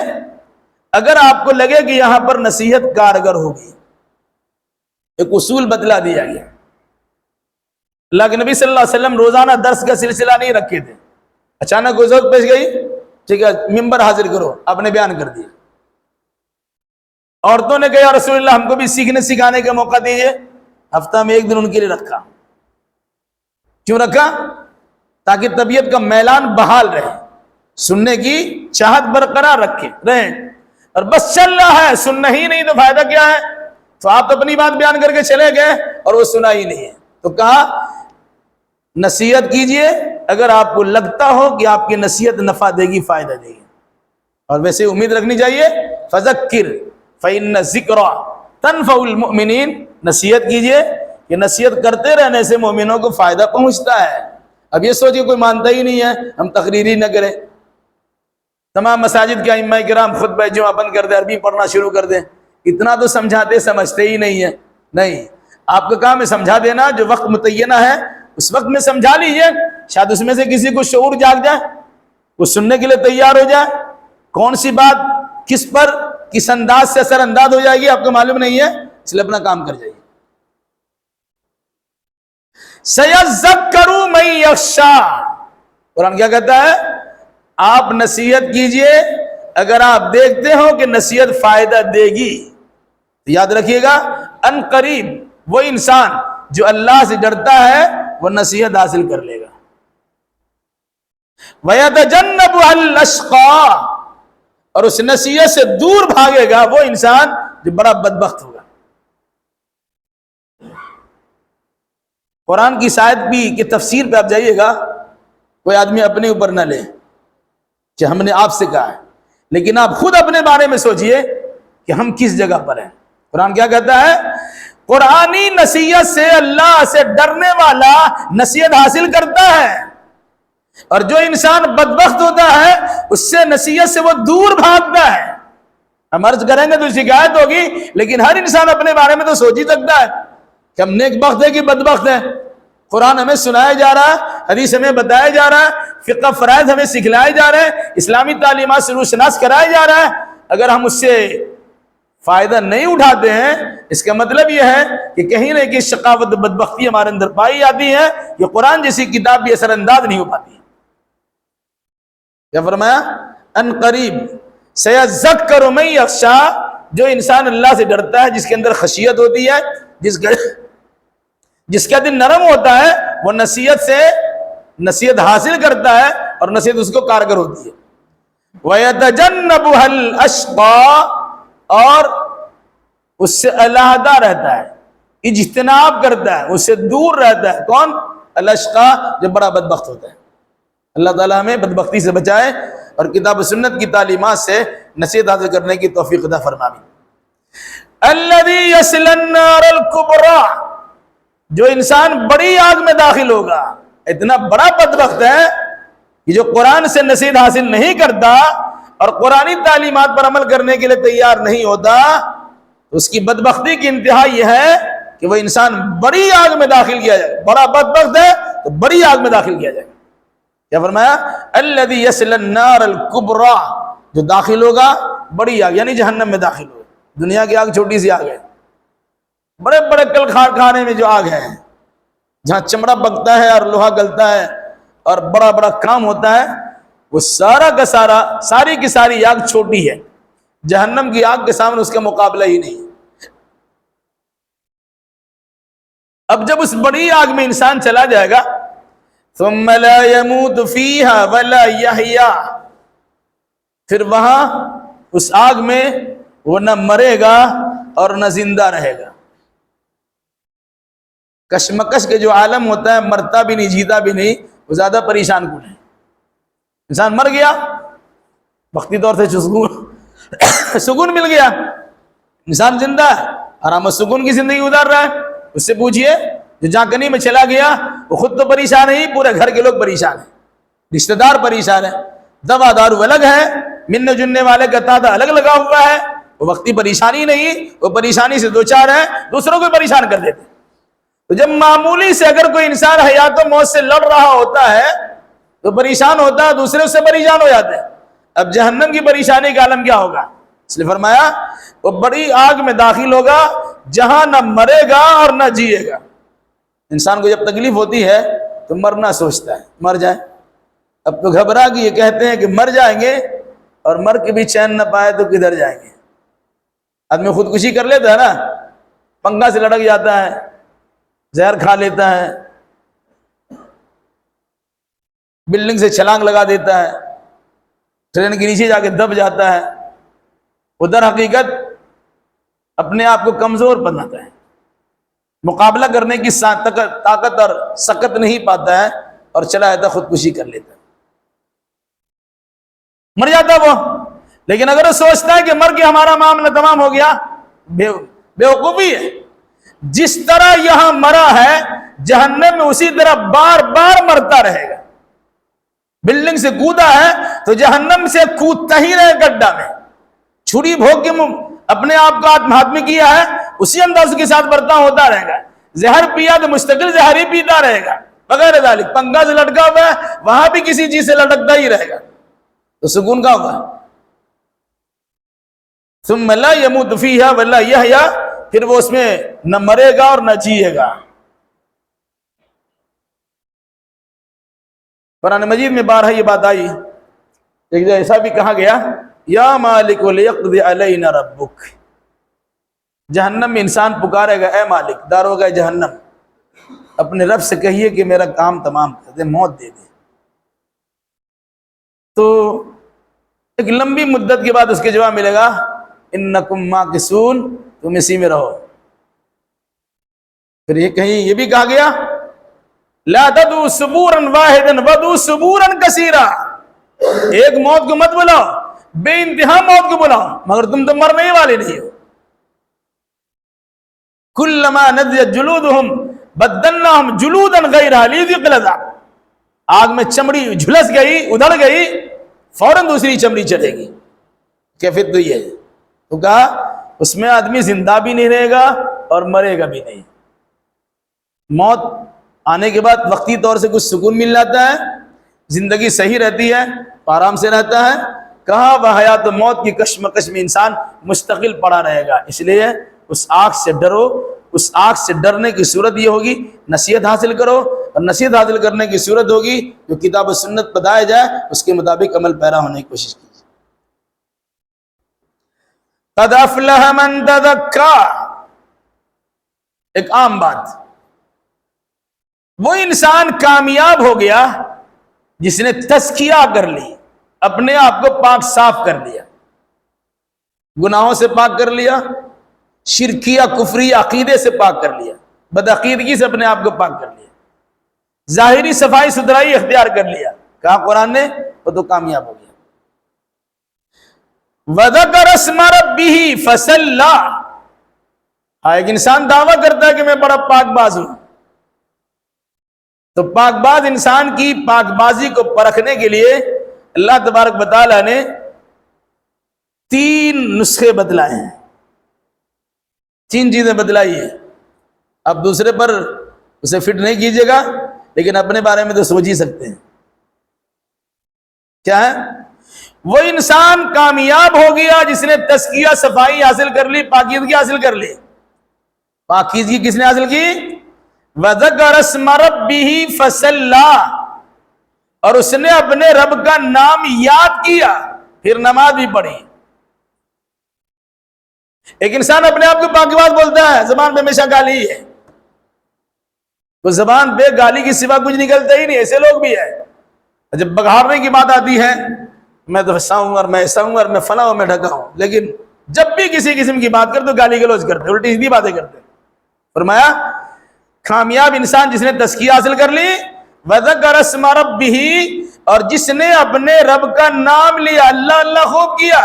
اگر آپ کو لگے کہ یہاں پر نصیحت کارگر ہوگی. ایک اصول بتلا دیا گیا. اللہ کے نبی صلی اللہ علیہ وسلم روزانہ درس کا سلسلہ نہیں رکھے تھے. اچانک کوئی ضرورت پیش گئی, ٹھیک ہے ممبر حاضر کرو, آپ نے بیان کر دیا. عورتوں نے کہا یا رسول اللہ ہم کو بھی سیکھنے سکھانے کا موقع دیجیے, ہفتہ میں 1 دن ان کے لیے رکھا. کیوں رکھا؟ تاکہ طبیعت کا میلان بحال رہے, سننے کی چاہت برقرار رہے. اور بس چل رہا ہے, سننا ہی نہیں تو فائدہ کیا ہے؟ تو آپ اپنی بات بیان کر کے چلے گئے اور وہ سنا ہی نہیں ہے. تو کہا نصیحت کیجئے اگر آپ کو لگتا ہو کہ آپ کی نصیحت نفع دے گی, فائدہ دے گی. اور ویسے امید رکھنی چاہیے, فذکر فإن الذکریٰ تنفع المؤمنین, نصیحت کیجئے کہ نصیحت کرتے رہنے سے مومنوں کو فائدہ پہنچتا ہے. اب یہ سوچیں کوئی مانتا ہی نہیں ہے, ہم تقریر ہی نہ کریں, تمام مساجد کے ائمہ کرام خطبہ جمعہ بند کر دیں, عربی پڑھنا شروع کر دیں. اتنا تو سمجھاتے سمجھتے ہی نہیں ہے. نہیں, آپ کا کام ہے سمجھا دینا, جو وقت متعینہ ہے اس وقت میں سمجھا لیجئے, شاید اس میں سے کسی کو شعور جاگ جائے, وہ سننے کے لیے تیار ہو جائے. کون سی بات کس پر کس انداز سے اثر انداز ہو جائے گی آپ کو معلوم نہیں ہے, اس لیے اپنا کام کر جائیے. سَيَذَّكَّرُ مَن يَخْشَىٰ, قرآن کیا کہتا ہے؟ آپ نصیحت کیجئے اگر آپ دیکھتے ہو کہ نصیحت فائدہ دے گی. یاد رکھیے گا, ان قریب وہ انسان جو اللہ سے ڈرتا ہے وہ نصیحت حاصل کر لے گا. وَيَتَجَنَّبُهَا الْأَشْقَىٰ, اور اس نصیحت سے دور بھاگے گا وہ انسان جو بڑا بدبخت ہوگا. قرآن کی آیت بھی کی تفسیر پہ آپ جائیے گا, کوئی آدمی اپنے اوپر نہ لے کہ ہم نے آپ سے کہا ہے, لیکن آپ خود اپنے بارے میں سوچئے کہ ہم کس جگہ پر ہیں. قرآن کیا کہتا ہے؟ قرآنی نصیحت سے اللہ سے ڈرنے والا نصیحت حاصل کرتا ہے, اور جو انسان بدبخت ہوتا ہے اس سے نصیحت سے وہ دور بھاگتا ہے. ہم عرض کریں گے تو شکایت ہوگی, لیکن ہر انسان اپنے بارے میں تو سوچ ہی سکتا ہے کہ ہم نیک بخت ہے کہ بدبخت ہے. قرآن ہمیں سنایا جا رہا ہے, حدیث ہمیں بتایا جا رہا ہے, فقہ فرائض ہمیں سکھلائے جا رہے ہیں, اسلامی تعلیمات سے روشناس کرایا جا رہا ہے. اگر ہم اس سے فائدہ نہیں اٹھاتے ہیں, اس کا مطلب یہ ہے کہ کہیں نہ کہیں شقاوت بدبختی ہمارے اندر پائی جاتی ہے, کہ قرآن جیسی کتاب بھی اثر انداز نہیں ہو پاتی. کیا فرمایا؟ ان قریب سیذکر من یخشیٰ, جو انسان اللہ سے ڈرتا ہے, جس کے اندر خشیت ہوتی ہے, جس کا دل نرم ہوتا ہے وہ نصیحت سے نصیحت حاصل کرتا ہے اور نصیحت اس کو کارگر ہوتی ہے. وَيَتَجَنَّبُهَا الْأَشْقَى، اور اس سے علیحدہ رہتا ہے، اجتناب کرتا ہے، اس سے دور رہتا ہے. کون؟ الاشقا، جو بڑا بدبخت ہوتا ہے. اللہ تعالیٰ ہمیں بدبختی سے بچائے اور کتاب و سنت کی تعلیمات سے نصیحت حاصل کرنے کی توفیق عطا فرمائے. الذی یصلی النار الکبریٰ، جو انسان بڑی آگ میں داخل ہوگا. اتنا بڑا بدبخت ہے کہ جو قرآن سے نصیحت حاصل نہیں کرتا اور قرآنی تعلیمات پر عمل کرنے کے لیے تیار نہیں ہوتا، اس کی بدبختی کی انتہا یہ ہے کہ وہ انسان بڑی آگ میں داخل کیا جائے. بڑا بدبخت ہے تو بڑی آگ میں داخل کیا جائے. کیا فرمایا؟ الذی یصلی النار الکبریٰ، جو داخل ہوگا بڑی آگ، یعنی جہنم میں داخل ہوگا. دنیا کی آگ چھوٹی سی آگ ہے، بڑے بڑے کل کارخانے میں جو آگ ہے، جہاں چمڑا پکتا ہے اور لوہا گلتا ہے اور بڑا بڑا کام ہوتا ہے، وہ سارا کا سارا، ساری کی ساری آگ چھوٹی ہے. جہنم کی آگ کے سامنے اس کا مقابلہ ہی نہیں. اب جب اس بڑی آگ میں انسان چلا جائے گا، ثم لا يموت فيها ولا يحيا، پھر وہاں اس آگ میں وہ نہ مرے گا اور نہ زندہ رہے گا. کشمکش کے جو عالم ہوتا ہے، مرتا بھی نہیں جیتا بھی نہیں، وہ زیادہ پریشان کن ہے. انسان مر گیا، وقتی طور سے سکون مل گیا. انسان زندہ ہے، آرام و سکون کی زندگی گزار رہا ہے. اس سے پوچھئے جو جانکنی میں چلا گیا، وہ خود تو پریشان ہے، پورے گھر کے لوگ پریشان ہیں، رشتہ دار پریشان ہیں، دوا دارو الگ ہے، ملنے جلنے والے کا تعداد الگ لگا ہوا ہے. وہ وقتی پریشانی نہیں، وہ پریشانی سے دوچار ہے، دوسروں کو پریشان کر دیتے. تو جب معمولی سے اگر کوئی انسان حیات و موت سے لڑ رہا ہوتا ہے تو پریشان ہوتا ہے، دوسرے اس سے پریشان ہو جاتے ہیں. اب جہنم کی پریشانی کا عالم کیا ہوگا؟ اس لیے فرمایا وہ بڑی آگ میں داخل ہوگا جہاں نہ مرے گا اور نہ جیے گا. انسان کو جب تکلیف ہوتی ہے تو مرنا سوچتا ہے، مر جائے. اب تو گھبرا کہ یہ کہتے ہیں کہ مر جائیں گے، اور مر کے بھی چین نہ پائے تو کدھر جائیں گے. آدمی خودکشی کر لیتا ہے نا، پنکھا سے لڑک جاتا ہے، زہر کھا لیتا ہے، بلڈنگ سے چھلانگ لگا دیتا ہے، ٹرین کے نیچے جا کے دب جاتا ہے. ادھر حقیقت اپنے آپ کو کمزور بناتا ہے، مقابلہ کرنے کی طاقت اور سکت نہیں پاتا ہے اور چلا جاتا، خودکشی کر لیتا ہے، مر جاتا وہ. لیکن اگر وہ سوچتا ہے کہ مر کے ہمارا معاملہ تمام ہو گیا، بیوقوفی ہے. جس طرح یہاں مرا ہے جہنم میں اسی طرح بار بار مرتا رہے گا. بلڈنگ سے کودا ہے تو جہنم سے کودتا ہی رہے گڈھا میں. چھری بھوگ کے اپنے آپ کو آتمہاتمی کیا ہے، اسی انداز کے ساتھ برتاؤ ہوتا رہے گا. زہر پیا تو مستقل زہر ہی پیتا رہے گا وغیرہ ذالک. پنکھا سے لٹکا ہوا ہے، وہاں بھی کسی چیز سے لٹکتا ہی رہے گا، تو سکون کا ہوگا. ثم لا يموت فيها ولا يحيا، پھر وہ اس میں نہ مرے گا اور نہ جیے گا. قرآن مجید میں بارہا یہ بات آئی. ایک جگہ ایسا بھی کہا گیا، یا مالک لیقضی علینا ربک. جہنم میں انسان پکارے گا، اے مالک، داروغہ جہنم، اپنے رب سے کہیے کہ میرا کام تمام کر دے، موت دے دے. تو ایک لمبی مدت کے بعد اس کے جواب ملے گا، انکم ماکثون، تم اسی میں رہو. پھر یہ کہیں یہ بھی کہا گیا، لا تدعوا ثبورا واحدا ودعوا ثبورا کثیرا. ایک موت کو مت بلاؤ، بے انتہا موت کو بلاؤ، مگر تم تو مرنے والے نہیں ہو. کلما نضجت جلودہم بدلناہم جلودا غیرہا لیذوقوا العذاب. آگ میں چمڑی جھلس گئی، ادھڑ گئی، فوراً دوسری چمڑی چلے گی. کیفیت تو یہ ہے. تو کہا اس میں آدمی زندہ بھی نہیں رہے گا اور مرے گا بھی نہیں. موت آنے کے بعد وقتی طور سے کچھ سکون مل جاتا ہے، زندگی صحیح رہتی ہے، آرام سے رہتا ہے. کہاں وہ حیات و موت کی کشمکش میں انسان مستقل پڑا رہے گا. اس لیے اس آگ سے ڈرو. اس آگ سے ڈرنے کی صورت یہ ہوگی نصیحت حاصل کرو، اور نصیحت حاصل کرنے کی صورت ہوگی جو کتاب و سنت بتایا جائے اس کے مطابق عمل پیرا ہونے کی کوشش کیجیے. قد افلح من تزکا، ایک عام بات، وہ انسان کامیاب ہو گیا جس نے تزکیہ کر لی، اپنے آپ کو پاک صاف کر لیا، گناہوں سے پاک کر لیا، شرکیہ کفری عقیدے سے پاک کر لیا، بدعقیدگی سے اپنے آپ کو پاک کر لیا، ظاہری صفائی ستھرائی اختیار کر لیا، کہا قرآن نے وہ تو کامیاب ہو گیا۔ وَذَكَرَ اسْمَ رَبِّهِ فَصَلَّى، ایک انسان دعویٰ کرتا ہے کہ میں بڑا پاک باز ہوں، تو پاک باز انسان کی پاک بازی کو پرکھنے کے لیے اللہ تبارک و تعالیٰ نے 3 نسخے بتلائے ہیں، 3 چیزیں بتلائی ہیں۔ اب دوسرے پر اسے فٹ نہیں کیجیے گا، لیکن اپنے بارے میں تو سوچ ہی سکتے ہیں۔ کیا ہے؟ وہ انسان کامیاب ہو گیا جس نے تزکیہ صفائی حاصل کر لی، پاکیزگی حاصل کر لی۔ پاکیزگی کس نے حاصل کی؟ وَذَكَرَ اسْمَ رَبِّهِ فَصَلَّى، اور اس نے اپنے رب کا نام یاد کیا، پھر نماز بھی پڑھی۔ ایک انسان اپنے آپ کو پاک باز بولتا ہے، زبان پہ ہمیشہ گالی ہے، وہ زبان پہ گالی کی سوا کچھ نکلتا ہی نہیں، ایسے لوگ بھی ہیں۔ جب بگاڑنے کی بات آتی ہے، میں تو ایسا ہوں اور میں ایسا ہوں اور میں فلاں ہوں، میں ڈھکا ہوں، لیکن جب بھی کسی قسم کی بات کر تو گالی گلوچ کرتے، الٹی سیدھی باتیں کرتے۔ فرمایا کامیاب انسان جس نے تزکیہ حاصل کر لی، وَذَكَرَ اسْمَ رَبِّهِ، اور جس نے اپنے رب کا نام لیا، اللہ اللہ خوب کیا۔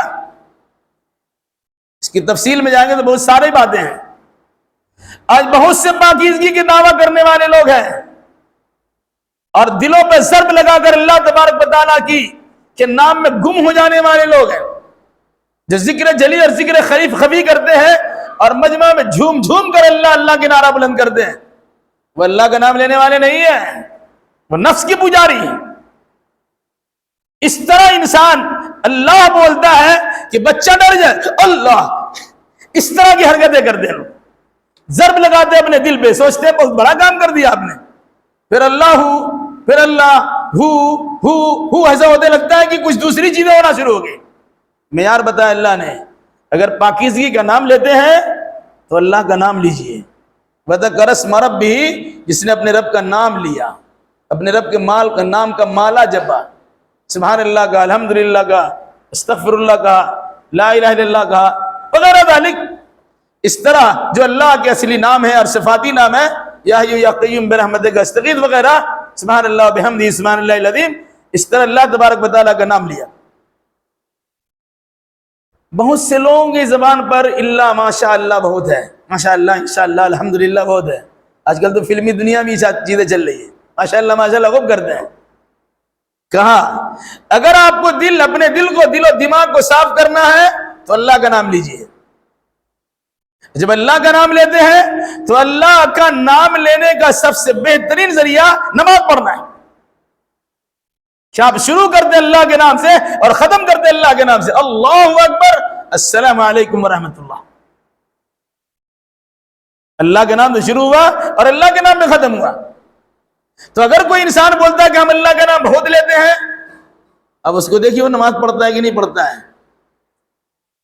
اس کی تفصیل میں جائیں گے تو بہت ساری باتیں ہیں۔ آج بہت سے پاکیزگی کے دعویٰ کرنے والے لوگ ہیں اور دلوں پہ ضرب لگا کر اللہ تبارک و تعالیٰ کی کہ نام میں گم ہو جانے والے لوگ ہیں، جو ذکر جلی اور ذکر خفی کرتے ہیں اور مجمع میں جھوم جھوم کر اللہ اللہ کے نعرہ بلند کرتے ہیں۔ وہ اللہ کا نام لینے والے نہیں ہیں، وہ نفس کی پجاری ہیں۔ اس طرح انسان اللہ بولتا ہے کہ بچہ ڈر جائے، اللہ، اس طرح کی حرکتیں کرتے ہیں، ضرب لگاتے اپنے دل پہ، سوچتے ہیں بہت بڑا کام کر دیا آپ نے، پھر اللہ پھر اللہ ہو ایسا ہوتے لگتا ہے کہ کچھ دوسری چیزیں ہونا شروع ہو گئی۔ معیار بتایا اللہ نے، اگر پاکیزگی کا نام لیتے ہیں تو اللہ کا نام لیجئے۔ وَذَكَرَ اسْمَ رَبِّهِ، جس نے اپنے رب کا نام لیا، اپنے رب کے نام کا مالا جپا، سبحان اللہ کا، الحمدللہ کا، استغفر اللہ کا، لا الہ الا اللہ کا، وغیرہ ذالک۔ اس طرح جو اللہ کے اصلی نام ہے اور صفاتی نام ہے، یا حی یا قیوم برحمتک استغیث وغیرہ، سبحان اللہ بحمدہ سبحان اللہ العظیم، اس طرح اللہ تبارک و تعالیٰ کا نام لیا۔ بہت سے لوگوں کی زبان پر اللہ ماشاء اللہ بہت ہے، ماشاء اللہ انشاءاللہ الحمدللہ بہت ہے۔ آج کل تو فلمی دنیا میں چیزیں چل رہی ہیں، ماشاء اللہ خوب کرتے ہیں۔ کہا اگر آپ کو اپنے دل و دماغ کو صاف کرنا ہے تو اللہ کا نام لیجئے۔ جب اللہ کا نام لیتے ہیں تو اللہ کا نام لینے کا سب سے بہترین ذریعہ نماز پڑھنا ہے۔ کیا آپ شروع کرتے اللہ کے نام سے اور ختم کرتے اللہ کے نام سے، اللہ اکبر السلام علیکم ورحمۃ اللہ، اللہ کے نام سے شروع ہوا اور اللہ کے نام میں ختم ہوا۔ تو اگر کوئی انسان بولتا ہے کہ ہم اللہ کا نام بہت لیتے ہیں، اب اس کو دیکھیے وہ نماز پڑھتا ہے کہ نہیں پڑھتا ہے۔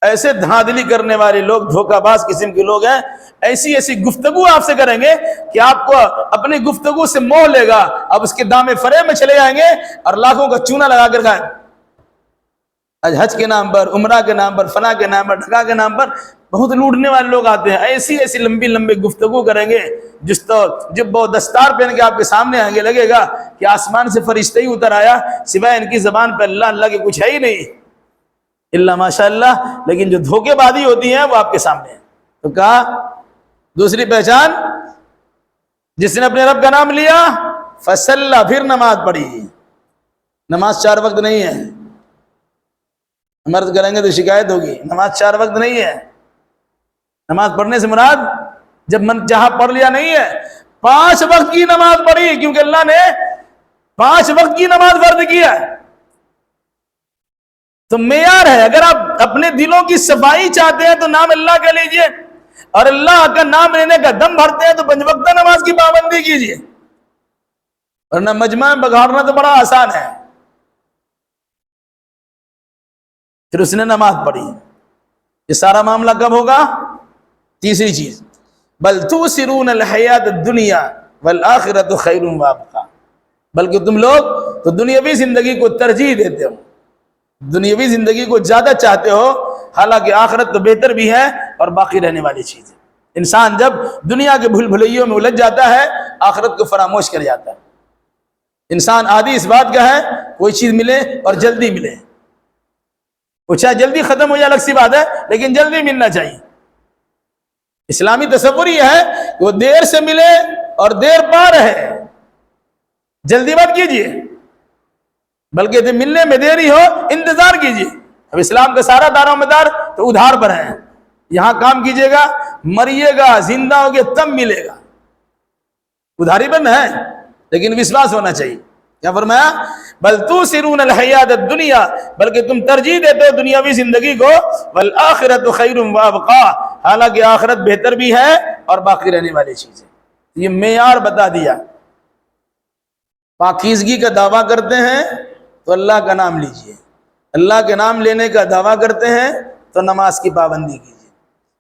ایسے دھاندلی کرنے والے لوگ، دھوکہ باز قسم کے لوگ ہیں، ایسی گفتگو آپ سے کریں گے کہ آپ کو اپنی گفتگو سے موہ لے گا، آپ اس کے دامے فریب میں چلے جائیں گے اور لاکھوں کا چونا لگا کر کھائیں۔ آج حج کے نام پر، عمرہ کے نام پر، فنا کے نام پر، ڈھکا کے نام پر بہت لوٹنے والے لوگ آتے ہیں، ایسی لمبی گفتگو کریں گے، جب وہ دستار پہن کے آپ کے سامنے آئیں گے، لگے گا کہ آسمان سے فرشتہ ہی اتر آیا، سوائے ان کی زبان پہ اللہ اللہ کے کچھ ہے ہی نہیں، اللہ ماشاء اللہ۔ لیکن جو دھوکے بازی ہوتی ہیں وہ آپ کے سامنے ہے۔ تو کہا دوسری پہچان، جس نے اپنے رب کا نام لیا فصلی، پھر نماز پڑھی۔ نماز 4 وقت نہیں ہے، مرد کریں گے تو شکایت ہوگی، نماز 4 وقت نہیں ہے۔ نماز پڑھنے سے مراد جب من چاہا پڑھ لیا نہیں ہے، 5 وقت کی نماز پڑھی، کیونکہ اللہ نے 5 وقت کی نماز فرض کیا ہے۔ تو معیار ہے، اگر آپ اپنے دلوں کی صفائی چاہتے ہیں تو نام اللہ کا لیجئے، اور اللہ کا نام لینے کا دم بھرتے ہیں تو 5 وقتہ نماز کی پابندی کیجئے، ورنہ مجمع میں بگاڑنا تو بڑا آسان ہے۔ پھر اس نے نماز پڑھی۔ یہ سارا معاملہ کب ہوگا؟ تیسری چیز، بل تؤثرون الحیات الدنیا والآخرۃ خیر وابقیٰ، بلکہ تم لوگ تو دنیاوی زندگی کو ترجیح دیتے ہو، دنیاوی زندگی کو زیادہ چاہتے ہو، حالانکہ آخرت تو بہتر بھی ہے اور باقی رہنے والی چیز ہے۔ انسان جب دنیا کے بھول بھلیوں میں الجھ جاتا ہے آخرت کو فراموش کر جاتا ہے۔ انسان عادی اس بات کا ہے کوئی چیز ملے اور جلدی ملے، وہ چاہے جلدی ختم ہو جائے الگ سی بات ہے، لیکن جلدی ملنا چاہیے۔ اسلامی تصور یہ ہے کہ وہ دیر سے ملے اور دیر پا رہے، جلدی مت کیجیے، بلکہ جب ملنے میں دیری ہو انتظار کیجیے۔ اب اسلام کا سارا دار و مدار تو ادھار پر ہے، یہاں کام کیجیے گا، مریے گا، زندہ ہوگے تب ملے گا، ادھاری پر ہے، لیکن وشواس ہونا چاہیے۔ کیا فرمایا؟ بل توثرون الحیات الدنیا، بلکہ تم ترجیح دیتے ہو دنیاوی زندگی کو، والآخرۃ خیر وابقیٰ، حالانکہ آخرت بہتر بھی ہے اور باقی رہنے والی چیز ہے۔ یہ معیار بتا دیا۔ پاکیزگی کا دعویٰ کرتے ہیں تو اللہ کا نام لیجئے، اللہ کے نام لینے کا دعویٰ کرتے ہیں تو نماز کی پابندی کیجیے۔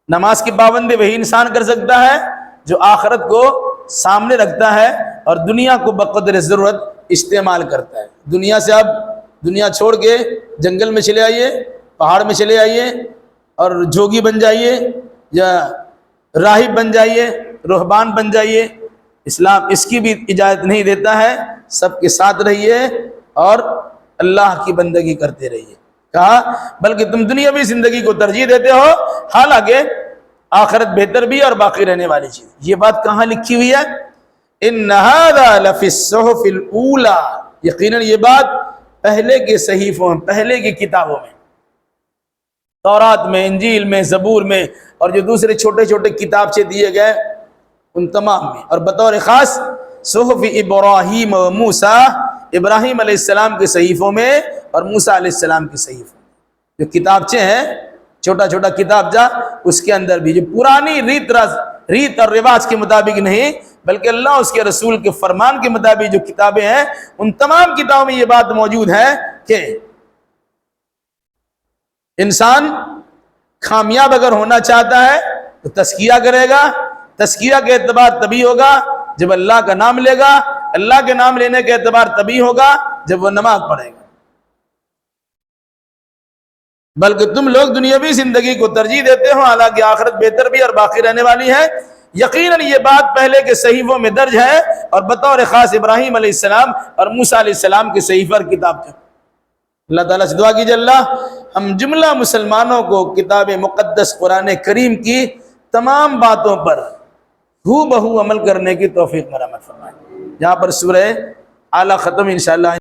نماز کی پابندی وہی انسان کر سکتا ہے جو آخرت کو سامنے رکھتا ہے اور دنیا کو بقدر ضرورت استعمال کرتا ہے۔ دنیا سے اب دنیا چھوڑ کے جنگل میں چلے آئیے، پہاڑ میں چلے آئیے اور جوگی بن جائیے یا راہب بن جائیے، رہبان بن جائیے، اسلام اس کی بھی اجازت نہیں دیتا ہے۔ سب کے ساتھ رہیے اور اللہ کی بندگی کرتے رہیے۔ کہا بلکہ تم دنیاوی زندگی کو ترجیح دیتے ہو، حالانکہ آخرت بہتر بھی اور باقی رہنے والی چیز۔ یہ بات کہاں لکھی ہوئی ہے؟ ان ھذا لفی الصحف الاولی، یقیناً یہ بات پہلے کے صحیفوں میں، پہلے کی کتابوں میں، تورات میں، انجیل میں، زبور میں، اور جو دوسرے چھوٹے چھوٹے کتابچے دیے گئے ان تمام میں، اور بطور خاص صحف ابراہیم و موسیٰ، ابراہیم علیہ السلام کے صحیفوں میں اور موسیٰ علیہ السلام کے صحیفوں میں، جو کتابچے ہیں چھوٹا چھوٹا کتابچہ، اس کے اندر بھی جو پرانی ریت اور رواج کے مطابق نہیں بلکہ اللہ اس کے رسول کے فرمان کے مطابق جو کتابیں ہیں، ان تمام کتابوں میں یہ بات موجود ہے کہ انسان کامیاب اگر ہونا چاہتا ہے تو تزکیہ کرے گا، تزکیہ کے اعتبار تبھی ہوگا جب اللہ کا نام لے گا، اللہ کے نام لینے کے اعتبار تبھی ہوگا جب وہ نماز پڑھے گا۔ بلکہ تم لوگ دنیاوی زندگی کو ترجیح دیتے ہو، حالانکہ آخرت بہتر بھی اور باقی رہنے والی ہے۔ یقیناً یہ بات پہلے کے صحیفوں میں درج ہے اور بطور خاص ابراہیم علیہ السلام اور موسیٰ علیہ السلام کے صحیفہ اور کتاب تھے۔ اللہ تعالیٰ سے دعا کیجیے اللہ ہم جملہ مسلمانوں کو کتاب مقدس قرآن کریم کی تمام باتوں پر ہو بہو عمل کرنے کی توفیق مرحمت فرمائے۔ یہاں پر سورہ اعلیٰ ختم انشاءاللہ۔